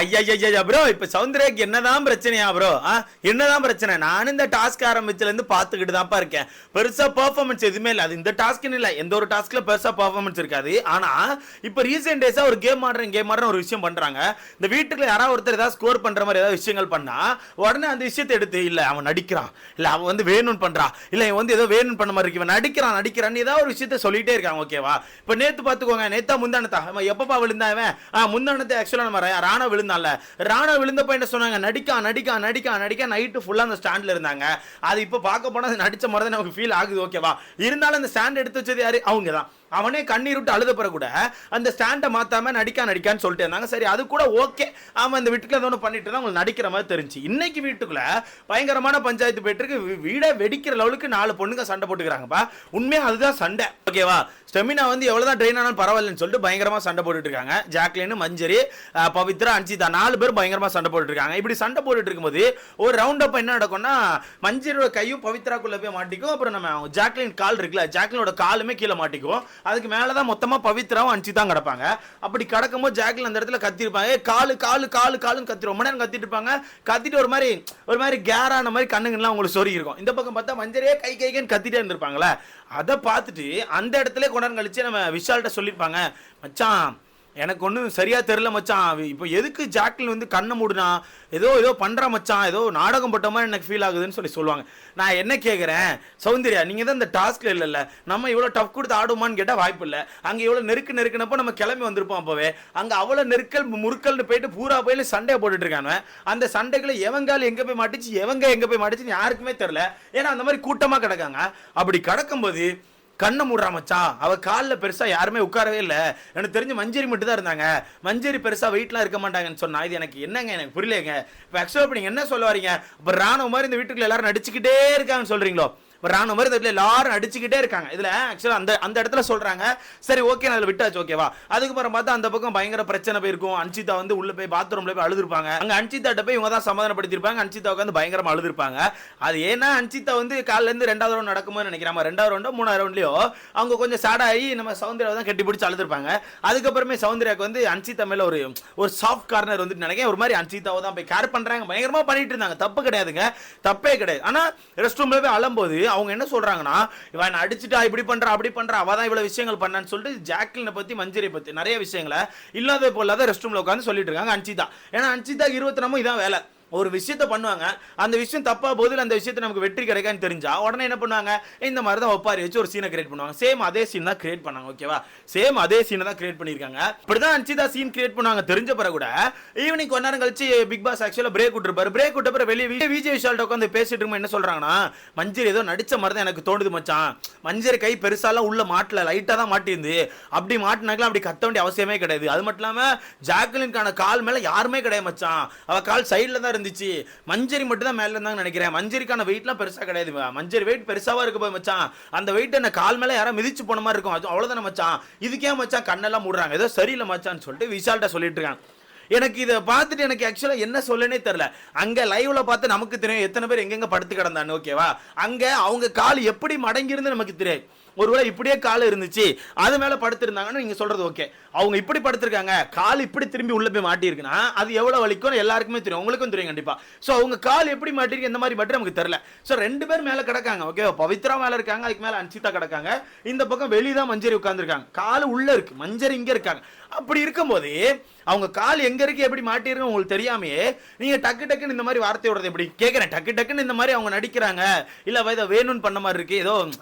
ஐயா ப்ரோ, இப்ப சௌந்தர்யாக்கு என்னதான் பிரச்சனையா ப்ரோ? என்னதான் பிரச்சனை? நானும் இந்த டாஸ்க் ஆரம்பிச்சதுல இருந்து பாத்துக்கிட்டு தான்ப்பா இருக்கேன். பெருசா பெர்ஃபார்மன்ஸ் எதுவுமே இல்ல. அது இந்த டாஸ்க்னு இல்ல, எந்த ஒரு டாஸ்க்ல பெருசா பெர்ஃபார்மன்ஸ் இருக்காது. ஆனா இப்ப ரீசென்ட் டேஸா ஒரு கேம் ஆடுறேன் ஒரு விஷயம் பண்றாங்க. இந்த வீட்டுக்குள்ள யாராவது ஒருத்தர் ஏதாவது ஸ்கோர் பண்ற மாதிரி ஏதாவது விஷயங்கள் பண்ணா உடனே அந்த விஷயத்தை எடுத்து, இல்ல அவன் நடிக்கிறான், இல்ல அவன் வந்து வேணும்னு பண்றான், இல்ல இவன் வந்து ஏதோ வேணும்னு பண்ண மாதிரி இருக்கு, இவன் நடிக்கிறான் ஏதாவது ஒரு விஷயத்தை சொல்லிட்டே இருக்காங்க. ஓகேவா? இப்ப நேத்து பாத்துக்கோங்க, நேத்தா முந்தானத்தா எப்பப்பா விழுந்தாவன் முந்தானத்தை ஆக்சுவலா நம்ம ராணா விழுந்தான்ல, ராணா விழுந்தப்ப என்ன சொன்னாங்க, நடிக்க நைட்டு ஃபுல்லா அந்த ஸ்டாண்ட்ல இருந்தாங்க. அது இப்ப பார்க்க போனா அது நடிச்ச மாதிரி தான் நமக்கு ஃபீல் ஆகுது. ஓகேவா? இருந்தாலும் அந்த ஸ்டாண்ட் எடுத்து வச்சது யாரு? அவங்க தான். அவனே கண்ணீர் விட்டு அழுத பிறகு கூட அந்த ஸ்டாண்டை மாத்தாம நடிக்கான்னு சொல்லிட்டு இருந்தாங்க. சரி, அது கூட ஓகே. அவன் அந்த வீட்டுக்குள்ள ஏதோ பண்ணிட்டு தான் உங்களுக்கு நடிக்கிற மாதிரி தெரிஞ்சு. இன்னைக்கு வீட்டுக்குள்ள பயங்கரமான பஞ்சாயத்து போயிட்டு இருக்கு. வீடை வெடிக்கிற லெவலுக்கு 4 பொண்ணுங்க சண்டை போட்டுக்கிறாங்கப்பா. உண்மையா அதுதான் சண்டை. ஓகேவா? ஸ்டெமினா வந்து எவ்வளவுதான் ட்ரெயின் ஆனாலும் பரவாயில்லன்னு சொல்லிட்டு பயங்கரமா சண்டை போட்டுட்டு இருக்காங்க. ஜாக்லின், மஞ்சரி, பவித்ரா, அன்சிதா 4 பேர் பயங்கரமா சண்டை போட்டுட்டு இருக்காங்க. இப்படி சண்டை போட்டுட்டு இருக்கும்போது ஒரு ரவுண்ட் அப் என்ன நடக்கும்னா, மஞ்சரியோட கையும் பவித்ராக்குள்ள போய் மாட்டிக்கும். அப்புறம் நம்ம ஜாக்லின் கால் இருக்குல்ல, ஜாக்லினோட காலுமே கீழே மாட்டிக்கும். அதுக்கு மேலதான் மொத்தமா பவித்ராவும் அன்சிதான் கிடப்பாங்க. அப்படி கிடக்கும்போது ஜாக்லின் அந்த இடத்துல கத்திருப்பாங்க, காலுன்னு கத்தி ரொம்ப நேரம் கத்திட்டு இருப்பாங்க. கத்திட்டு ஒரு மாதிரி கேரான மாதிரி கண்ணுங்கெல்லாம் உங்களுக்கு சொறி இருக்கும். இந்த பக்கம் பார்த்தா மஞ்சரியே கைன்னு கத்திட்டே இருந்திருப்பாங்களே. அதை பார்த்துட்டு அந்த இடத்துல கொண்டாந்து கழிச்சு நம்ம விஷால்கிட்ட சொல்லியிருப்பாங்க, மச்சான் எனக்கு ஒன்றும் சரியா தெரியல மச்சான், இப்போ எதுக்கு ஜாக்லின் வந்து கண்ணை மூடுனா, ஏதோ பண்றா மச்சான், ஏதோ நாடகம் போட்ட மாதிரி எனக்கு ஃபீல் ஆகுதுன்னு சொல்லுவாங்க. நான் என்ன கேட்குறேன், சௌந்தர்யா நீங்க தான் இந்த டாஸ்க்ல இல்லைல்ல, நம்ம இவ்வளோ டஃப் கொடுத்து ஆடுமான்னு கேட்டால் வாய்ப்பு இல்லை. அங்கே இவ்வளோ நெருக்குனப்போ நம்ம கிளம்பி வந்திருப்போம். அப்போவே அங்கே அவ்வளோ முறுக்கல்னு போயிட்டு பூரா போயில சண்டையை போட்டுட்டு இருக்காங்க. அந்த சண்டைகளை எவங்கால் எங்கே போய் மாட்டிச்சு, எங்கே போய் மாட்டிச்சுன்னு யாருக்குமே தெரியல. ஏன்னா அந்த மாதிரி கூட்டமாக கிடக்காங்க. அப்படி கிடக்கும்போது கண்ணை மூடுறா மச்சான், அவ காலில் பெருசா யாருமே உட்காரவே இல்லை. எனக்கு தெரிஞ்சு மஞ்சரி மட்டும் தான் இருந்தாங்க. மஞ்சரி பெருசா வெயிட்லாம் இருக்க மாட்டாங்கன்னு சொன்னா, இது எனக்கு என்னங்க, எனக்கு புரியலங்க. இப்போ ஆக்சுவலாக நீங்க என்ன சொல்ல வரீங்க? இப்போ ராணுவ மாதிரி இந்த வீட்டுக்குள்ள எல்லாரும் நடிச்சுக்கிட்டே இருக்காங்கன்னு சொல்றீங்களோ? ராணுவ மாதிரி எல்லாரும் அடிச்சுக்கிட்டே இருக்காங்க. இதுல ஆக்சுவலா அந்த இடத்துல சொல்றாங்க, சரி ஓகே நான் விட்டாச்சு. ஓகேவா? அதுக்கப்புறம் பார்த்தா அந்த பக்கம் பயங்கர பிரச்சனை போயிருக்கும். அன்சிதா வந்து உள்ள போய் பாத்ரூம்ல போய் அழுதுருப்பாங்க. அங்க அன்சிதாட்ட போய் இவங்க தான் சமாதானப்படுத்திருப்பாங்க. அன்சிதாவுக்கு வந்து பயங்கரமா அழுதுருப்பாங்க. அது ஏன்னா அன்சிதா வந்து காலில இருந்து 2வது ரவுண்ட் நடக்கும்போது நினைக்கிறேன், 2வது ரவுண்டோ 3வது ரவுண்ட்லயோ அவங்க கொஞ்சம் சாடாகி நம்ம சௌந்தர்யாவை தான் கட்டி பிடிச்சி அழுதுருப்பாங்க. அதுக்கப்புறமே சௌந்தர்யாவுக்கு வந்து அன்சிதா மேல ஒரு சாஃப்ட் கார்னர் வந்து நினைக்கிறேன், ஒரு மாதிரி அன்சிதாவை தான் போய் கேர் பண்றாங்க. பயங்கரமா பண்ணிட்டு இருந்தாங்க. தப்பு கிடையாதுங்க, தப்பே கிடையாது. ஆனா ரெஸ்ட் ரூம்ல போய் அழும்போது அவங்க என்ன சொல்றாங்கன்னா, இவன் அடிச்சுட்டா இப்படி பண்றா அப்படி பண்றா, அவதான் இவ்வளவு விஷயங்கள் பண்ணான்னு சொல்லிட்டு ஜாக்லினை பத்தி மஞ்சரியை பத்தி நிறைய விஷயங்களை இல்லாத போலாத ரெஸ்ட் ரூம்ல உட்காந்து சொல்லிட்டு இருக்காங்க அன்சிதா. ஏன்னா அன்சிதா 24 இதான் வேலை. ஒரு விஷயத்தை பண்ணுவாங்க, அந்த விஷயம் தப்பா போதில் அந்த விஷயத்தை நமக்கு வெற்றி கிடைக்கான்னு தெரிஞ்சா உடனே என்ன பண்ணுவாங்க, இந்த மாதிரி தான் ஒப்பாரி வச்சு ஒரு சீனை கிரியேட் பண்ணுவாங்க. சேம் அதே சீன் தான் கிரியேட் பண்ணாங்க. ஓகேவா? சேம் அதே சீனை தான் கிரியேட் பண்ணிருக்காங்க. இப்படிதான் அன்சிதா சீன் கிரியேட் பண்ணுவாங்க. தெரிஞ்ச பிறகு கூட ஈவினிங் கொஞ்ச நேரம் கழிச்சு பிக் பாஸ் ஆக்சுவலா பிரேக் விட்டுருப்பாரு. பிரேக் விட்ட பிறகு வெளியே விஜய் விஷால்ட்ட உட்காந்து பேசிட்டு இருக்கும். என்ன சொல்றாங்கன்னா, மஞ்சரி ஏதோ நடிச்ச மாதிரி தான் எனக்கு தோணுது மச்சான், மஞ்சரி கை பெருசாலாம் உள்ள மாட்டல, லைட்டா தான் மாட்டிருந்து, அப்படி மாட்டினாக்கலாம் அப்படி கத்த வேண்டிய அவசியமே கிடையாது. அது மட்டும் இல்லாம ஜாக்லினுக்கான கால் மேல யாருமே கிடையாது மச்சான், அவ கால் சைட்ல தான் இருந்துச்சு, மஞ்சரி மட்டும் தான் மேல இருந்தாங்க நினைக்கிறேன். மஞ்சரிக்கான வெயிட்லாம் பெருசா கிடையாது, மஞ்சரி வெயிட் பெருசாவா இருக்கு போய் மச்சான், அந்த வெயிட் என்ன கால் மேல யாரா மிதிச்சு போன மாதிரி இருக்கும், அவ்வளவுதான மச்சான், இதுக்கே மச்சான் கண்ணெல்லாம் மூடுறாங்க, ஏதோ சரியில்லை மச்சான்னு சொல்லிட்டு விஷால்ட்ட சொல்லிட்டு இருக்காங்க. எனக்கு இதை பார்த்துட்டு எனக்கு ஆக்சுவலா என்ன சொல்லனே தெரியல. அங்க லைவ்ல பார்த்து நமக்கு தெரியும் எத்தனை பேர் எங்கெங்க படுத்து கிடந்தான்னு. ஓகேவா? அங்க அவங்க கால் எப்படி மடங்கிருந்து நமக்கு தெரியும். ஒருவேளை இப்படியே கால் இருந்துச்சு அது மேல படுத்திருந்தாங்கன்னு நீங்க சொல்றது ஓகே. அவங்க இப்படி படுத்திருக்காங்க, கால் இப்படி திரும்பி உள்ள போய் மாட்டி இருக்குன்னா அது எவ்வளவு வலிக்கும் எல்லாருக்குமே தெரியும், உங்களுக்கும் தெரியும் கண்டிப்பா. சோ அவங்க கால் எப்படி மாட்டிருக்கு இந்த மாதிரி மட்டும் நமக்கு தெரியல. சோ 2 பேர் மேல கிடக்காங்க. ஓகே, பவித்ரா மேல இருக்காங்க, அதுக்கு மேல அன்சிதா கிடக்காங்க, இந்த பக்கம் வெளியதான் மஞ்சரி உட்கார்ந்துருக்காங்க, கால் உள்ள இருக்கு, மஞ்சரி இங்க இருக்காங்க. அப்படி இருக்கும்போது அவங்க கால் எங்க இருக்கு எப்படி மாட்டிருக்கு உங்களுக்கு தெரியாமையே நீங்க டக்குன்னு இந்த மாதிரி வார்த்தை விடுறது எப்படி கேட்கிறேன். டக்குன்னு இந்த மாதிரி அவங்க நடிக்கிறாங்க, இல்ல ஏதோ வேணும்னு பண்ண மாதிரி இருக்கு, ஏதோ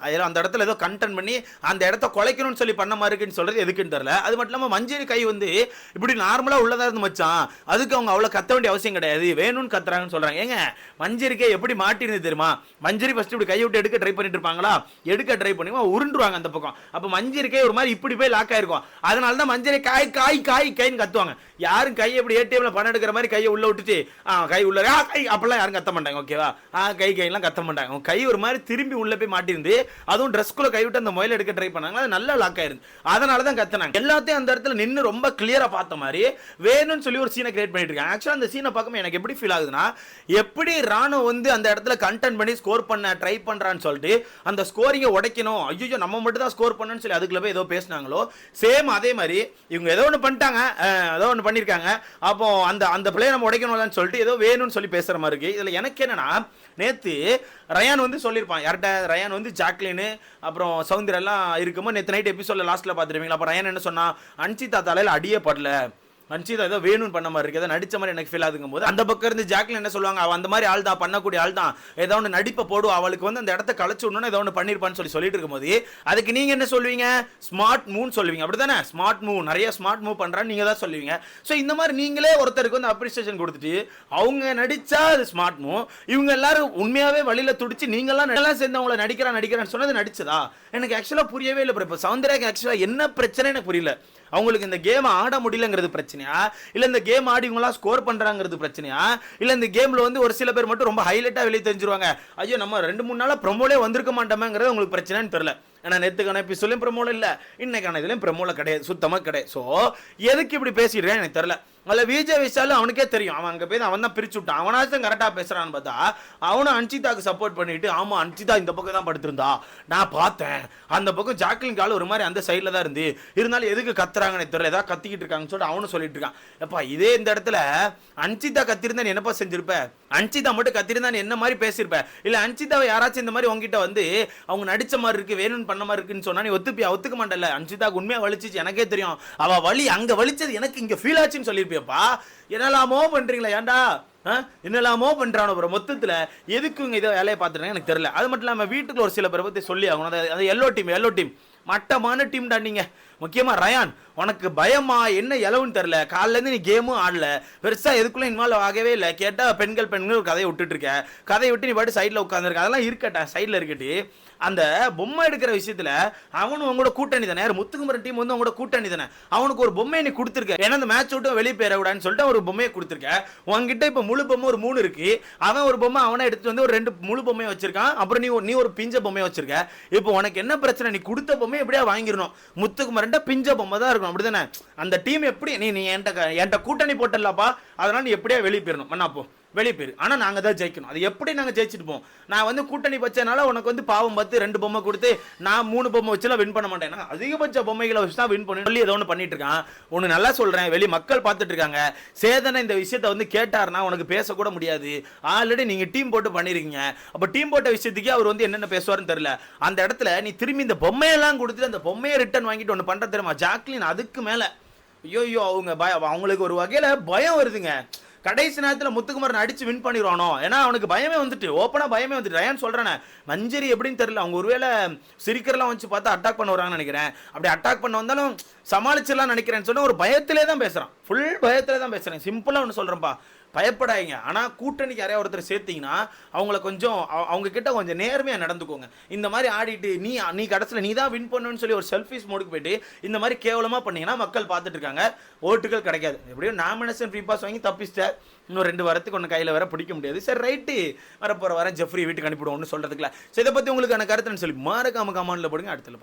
அந்த இடத்துல ஏதோ கண்டென்ட் பண்ணி அந்த இடத்த குலைக்கணும்னு சொல்லி பண்ண மாதிரி இருக்குன்னு சொல்றது எதுக்குன்னு தெரியல. அது மட்டும் இல்லாம மஞ்சரி கை வந்து இப்படி நார்மலா உள்ளதா இருந்து மச்சான், அதுக்கு அவங்க அவ்வளவு கத்த வேண்டிய அவசியம் கிடையாது, வேணும்னு கத்துறாங்கன்னு சொல்றாங்க. ஏங்க மஞ்சரி கை எப்படி மாட்டிருந்து தெரியுமா? மஞ்சரி ஃபர்ஸ்ட் இப்படி கையை விட்டு எடுக்க ட்ரை பண்ணிட்டு இருப்பாங்களா, எடுக்க ட்ரை பண்ணி உருண்டுருவாங்க அந்த பக்கம். அப்ப மஞ்சரி கை ஒரு மாதிரி இப்படி போய் லாக் ஆயிருக்கும். அதனால தான் மஞ்சரி காய் கைன்னு கத்துவாங்க. யாரும் கையை இப்படி ஏடிஎம்ல பணம் எடுக்கிற மாதிரி கையை உள்ள விட்டுட்டு கை உள்ள கை அப்பெல்லாம் யாரும் கத்த மாட்டாங்க. ஓகேவா? கையெல்லாம் கத்த மாட்டாங்க. கை ஒரு மாதிரி திரும்பி உள்ள போய் மாட்டிருந்து, அதுவும் ட்ரெஸ்குள்ள கை விட்டு அந்த மொபைல் எடுக்க ட்ரை பண்ணாங்க, அது நல்லா லாக் ஆயிருந்து. அதனால தான் கத்துனாங்க. எல்லாத்தையும் அந்த இடத்துல நின்று ரொம்ப கிளியரா பார்த்த மாதிரி வேணும்னு சொல்லி ஒரு சீனை கிரியேட் பண்ணிட்டு இருக்காங்க. ஆக்சுவலா அந்த சீனை பார்க்கும்போது எனக்கு எப்படி ஃபீல் ஆகுதுன்னா, எப்படி ராணு வந்து அந்த இடத்துல கண்டென்ட் பண்ணி ஸ்கோர் பண்ண ட்ரை பண்றான்னு சொல்லிட்டு அந்த ஸ்கோரிங்கை உடைக்கணும், ஐயோ நம்ம மட்டும் தான் ஸ்கோர் பண்ணணும்னு சொல்லி அதுக்குள்ள போய் ஏதோ பேசினாங்களோ, சேம் அதே மாதிரி இவங்க ஏதோ ஒன்று பண்ணிட்டாங்க, ஏதோ ஒன்று ஒன்று பண்ணியிருக்காங்க. அப்போ அந்த அந்த பிளே நம்ம உடைக்கணும்லன்னு சொல்லிட்டு ஏதோ வேணும்னு சொல்லி பேசுற மாதிரி இருக்கு. இதில் எனக்கு என்னன்னா, நேற்று ரயான் வந்து சொல்லியிருப்பான் யார்கிட்ட, ரயான் வந்து ஜாக்லின் அப்புறம் சௌந்தர்யா எல்லாம் இருக்கும்போது நேற்று நைட் எபிசோட்ல லாஸ்ட்ல பார்த்துருவீங்களா? அப்போ ரயான் என்ன சொன்னா, அன்சிதா தலையில் அடியே படல, அன்சிதா ஏதோ வேணும்னு பண்ண மாதிரி இருக்கு, ஏதோ நடிச்ச மாதிரி எனக்கு ஃபீல் ஆகுதுங்கும் போது அந்த பக்கம் இருந்து ஜாக்லின் என்ன சொல்லுவாங்க, அவள் அந்த மாதிரி ஆள் தான், பண்ணக்கூடிய ஆள் தான், ஏதோ ஒன்று நடிப்பை போடுவா, அவளுக்கு வந்து அந்த இடத்த கழிச்சு விடணும், ஏதோ ஒன்று பண்ணிருப்பான்னு சொல்லிட்டு இருக்கும்போது அதுக்கு நீங்க என்ன சொல்லுவீங்க? ஸ்மார்ட் மூவ் சொல்லுவீங்க, அப்படித்தானே? ஸ்மார்ட் மூவ், நிறைய ஸ்மார்ட் மூவ் பண்றான்னு நீங்க தான் சொல்லுவீங்க. ஸோ இந்த மாதிரி நீங்களே ஒருத்தருக்கு வந்து அப்ரிசியேஷன் கொடுத்துட்டு அவங்க நடிச்சா அது ஸ்மார்ட் மூவ், இவங்க எல்லாரும் உண்மையாவே வழியில துடிச்சு நீங்களாம் சேர்ந்து அவங்கள நடிக்கிறான்னு சொன்னது நடிச்சதா? எனக்கு ஆக்சுவலா புரியவே இல்லை. இப்போ சௌந்தர்யாக்கு ஆக்சுவலா என்ன பிரச்சனை எனக்கு புரியல. அவங்களுக்கு இந்த கேம் ஆட முடியலங்கிறது பிரச்சனையா, இல்ல இந்த கேம் ஆடி இவங்களா ஸ்கோர் பண்றாங்கிறது பிரச்சனையா, இல்ல இந்த கேம்ல வந்து ஒரு சில பேர் மட்டும் ரொம்ப ஹைலைட்டா வெளியே தெரிஞ்சிருவாங்க, ஐயோ நம்ம 2-3 நாளா ப்ரோமோலே வந்திருக்க மாட்டோமேங்கிறது உங்களுக்கு பிரச்சனைன்னு தெரியல. ஏன்னா நேற்றுக்கான எபிசோட்லையும் ப்ரோமோல இல்லை, இன்னைக்கான இதுலையும் ப்ரோமோல கிடையாது, சுத்தமாக கிடையாது. ஸோ எதுக்கு இப்படி பேசிடுறேன் எனக்கு தெரியல. அதில் விஜய் விஷாலும் அவனுக்கே தெரியும், அவன் அங்கே போய் அவன் தான் பிரிச்சு விட்டான், அவனாச்சும் கரெக்டாக பேசுறான்னு பார்த்தா அவனும் அன்சிதாக்கு சப்போர்ட் பண்ணிட்டு, ஆமா அன்சிதா இந்த பக்கம் தான் படுத்திருந்தா, நான் பார்த்தேன், அந்த பக்கம் ஜாக்லின் கால் ஒரு மாதிரி அந்த சைடில் தான் இருந்து, இருந்தாலும் எதுக்கு கத்துறாங்கன்னு தெரியல, ஏதாவது கத்திக்கிட்டு இருக்காங்கன்னு சொல்லிட்டு அவனும் சொல்லிட்டு இருக்கான். எப்பா இதே இந்த இடத்துல அன்சிதா கத்திருந்தா நீ என்னப்பா செஞ்சிருப்ப? அன்சிதா மட்டும் கத்திருந்தா நீ என்ன மாதிரி பேசியிருப்ப? இல்லை அன்சிதாவை யாராச்சும் இந்த மாதிரி உங்ககிட்ட வந்து அவங்க நடிச்ச மாதிரி இருக்கு, வேணும்னு பண்ண மாதிரி இருக்குன்னு சொன்னா நீ ஒத்துக்க மாட்டல? அன்சிதாக்கு உண்மையா வலிச்சிச்சு, எனக்கே தெரியும், அவ வலி அங்க வலிச்சது எனக்கு இங்க ஃபீல் ஆச்சுன்னு சொல்லியிருப்பியப்பா. என்னெல்லாமோ பண்றீங்களா? ஏன்டா என்னெல்லாமோ பண்றானோ ப்ரோ. மொத்தத்துல எதுக்கு இதை வேலையை பார்த்துட்டு எனக்கு தெரியல. அது மட்டும் இல்லாம வீட்டுக்குள்ள ஒரு சில பேரை பத்தி சொல்லி ஆகணும். அது எல்லோ டீம் மட்டமான டீம் தான் நீங்க. முக்கியமா ரயான், உனக்கு பயமா என்ன எலவுன்னு தெரியல, காலைல இருந்து நீ கேமும் ஆடல, பெருசா எதுக்குள்ள இன்வால்வ் ஆகவே இல்லை. கேட்டா பெண்கள் ஒரு கதையை விட்டுட்டு இருக்க, கதையை விட்டு நீ பாட்டு சைட்ல உட்காந்துருக்க, அதெல்லாம் இருக்கட்டா சைட்ல இருக்கட்டு. அந்த பொம்மை எடுக்கிற விஷயத்துல அவனும் உங்களோட கூட்டணி தானே, முத்துக்குமரன் டீம் வந்து உங்களோட கூட்டணி தானே, அவனுக்கு ஒரு பொம்மையை நீ கொடுத்துருக்க. ஏன்னா அந்த மேட்ச் விட்டு வெளியே போயிடக்கூடாதுன்னு சொல்லிட்டு ஒரு பொம்மையை கொடுத்துருக்க. உங்ககிட்ட இப்ப முழு பொம்மை ஒரு 3 இருக்கு, அவன் ஒரு பொம்மை அவனை எடுத்துட்டு வந்து ஒரு 2 முழு பொம்மையை வச்சிருக்கான், அப்புறம் நீ ஒரு பிஞ்ச பொம்மையை வச்சிருக்க. இப்போ உனக்கு என்ன பிரச்சனை? நீ கொடுத்த பொம்மை எப்படியா வாங்கிடணும், முத்துக்குமரன் பிஞ்ச பொம்மை தான் இருக்கணும், அப்படிதானே? அந்த டீம் எப்படி நீ என்கிட்ட கூட்டணி போட்டலப்பா, அதனால நீ எப்படியா வெளியே போயிடணும், மண்ணாப்போ வெளியே போயிரு, ஆனால் நாங்கள் தான் ஜெயிக்கணும். அது எப்படி நாங்கள் ஜெயிச்சுட்டு போவோம்? நான் வந்து கூட்டணி வச்சனால உனக்கு வந்து பாவம் பார்த்து 2 பொம்மை கொடுத்து நான் 3 பொம்மை வச்சுலாம் வின் பண்ண மாட்டேன், அதிகபட்ச பொம்மைகளை வச்சு தான் வின் பண்ணி சொல்லி ஏதோ ஒன்று பண்ணிட்டு இருக்கான். ஒன்று நல்லா சொல்கிறேன், வெளி மக்கள் பார்த்துட்டு இருக்காங்க. சேதனை இந்த விஷயத்தை வந்து கேட்டார்னா உனக்கு பேசக்கூட முடியாது. ஆல்ரெடி நீங்கள் டீம் போட்டு பண்ணிருக்கீங்க. அப்போ டீம் போட்ட விஷயத்துக்கே அவர் வந்து என்னென்ன பேசுவார்னு தெரியல. அந்த இடத்துல நீ திரும்பி இந்த பொம்மையெல்லாம் கொடுத்துட்டு அந்த பொம்மையை ரிட்டர்ன் வாங்கிட்டு ஒன்று பண்ணுற தெரியுமா? ஜாக்லின் அதுக்கு மேலே ஐயோ அவங்களுக்கு ஒரு வகையில் பயம் வருதுங்க. கடைசி நேரத்தில் முத்துக்குமரன் அடிச்சு வின் பண்ணிடுவானோ, ஏன்னா அவனுக்கு பயமே வந்துட்டு, ஓப்பனா பயமே வந்துட்டு. ரயான் சொல்றேன், மஞ்சரி எப்படின்னு தெரியல, அவங்க ஒருவேளை சிரிக்கிறலாம் வச்சு பார்த்தா அட்டாக் பண்ண வராங்கன்னு நினைக்கிறேன். அப்படி அட்டாக் பண்ண வந்தாலும் சமாளிச்சிடலாம் நினைக்கிறேன்னு சொன்னா ஒரு பயத்திலே தான் பேசுறான், ஃபுல் பயத்திலே தான் பேசுறேன். சிம்பிளா ஒன்று சொல்றேன்ப்பா, பயப்படாதீங்க. ஆனால் கூட்டணிக்கு யாரையா ஒருத்தர் சேர்த்தீங்கன்னா அவங்கள கொஞ்சம் அவங்க கிட்ட கொஞ்சம் நேர்மையாக நடந்துக்கோங்க. இந்த மாதிரி ஆடிட்டு நீ கடைசியில் நீ தான் வின் பண்ணுன்னு சொல்லி ஒரு செல்ஃபிஷ் மோடுக்கு போயிட்டு இந்த மாதிரி கேவலமாக பண்ணீங்கன்னா மக்கள் பார்த்துட்டு இருக்காங்க, ஓட்டுகள் கிடைக்காது. எப்படியும் நாமினேஷன் ஃப்ரீ பாஸ் வாங்கி தப்பிச்சிட்டேன், இன்னும் 2 வாரத்துக்கு ஒன்று கையில் வேற பிடிக்க முடியாது. சரி ரைட்டு, வரப்போகிற வாரம் ஜெஃப்ரி வீட்டுக்கு அனுப்பிவிடுவோம்னு சொல்கிறதுக்குல. ஸோ இதை பற்றி உங்களுக்கான கருத்துன்னு சொல்லி மறக்காம கமெண்ட்ல போடுங்க. அடுத்த